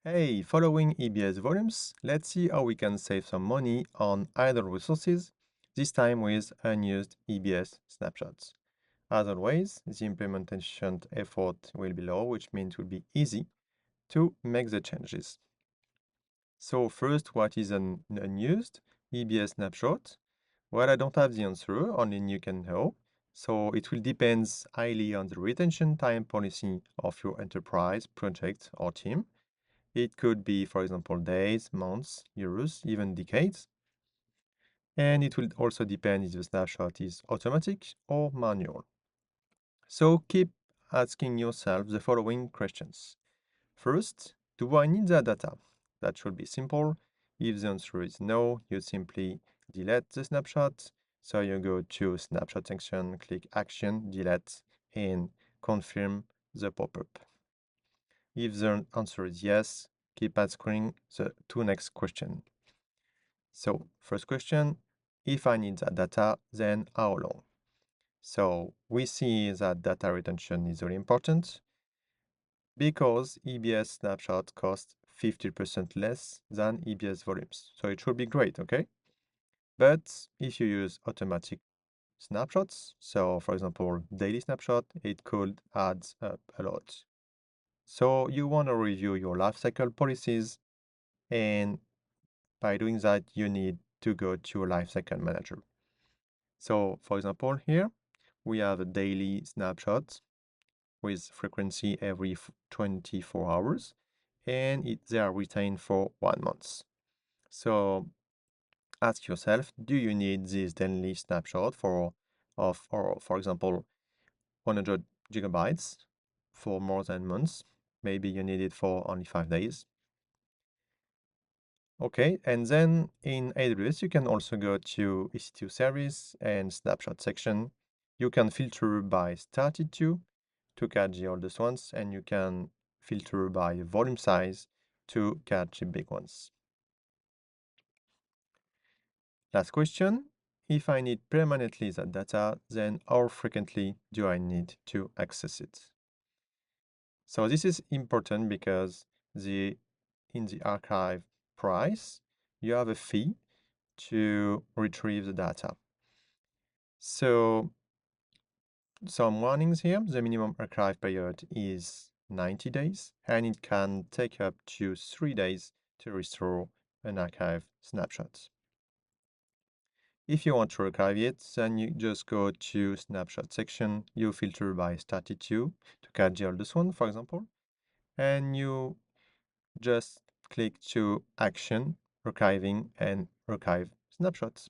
Hey, following EBS volumes, let's see how we can save some money on idle resources, this time with unused EBS snapshots. As always, the implementation effort will be low, which means it will be easy to make the changes. So first, what is an unused EBS snapshot? Well, I don't have the answer, only you can know. So it will depend highly on the retention time policy of your enterprise, project, or team. It could be, for example, days, months, years, even decades. And it will also depend if the snapshot is automatic or manual. So keep asking yourself the following questions. First, do I need that data? That should be simple. If the answer is no, you simply delete the snapshot. So you go to snapshot section, click action, delete, and confirm the pop-up. If the answer is yes, keep answering the two next questions. So first question, if I need that data, then how long? So we see that data retention is very important because EBS snapshot costs 50% less than EBS volumes. So it should be great, okay? But if you use automatic snapshots, so for example, daily snapshot, it could add up a lot. So you want to review your lifecycle policies, and by doing that, you need to go to a lifecycle manager. So for example, here we have a daily snapshot with frequency every 24 hours, and they are retained for 1 month. So ask yourself, do you need this daily snapshot or for example, 100 gigabytes for more than months? Maybe you need it for only 5 days. Okay, and then in AWS, you can also go to EC2 service and snapshot section. You can filter by started to catch the oldest ones, and you can filter by volume size to catch the big ones. Last question, if I need permanently that data, then how frequently do I need to access it? So this is important because in the archive price, you have a fee to retrieve the data. So some warnings here. The minimum archive period is 90 days, and it can take up to 3 days to restore an archive snapshot. If you want to archive it, then you just go to snapshot section, you filter by started to catch the oldest one, for example, and you just click to action, archiving, and archive snapshots.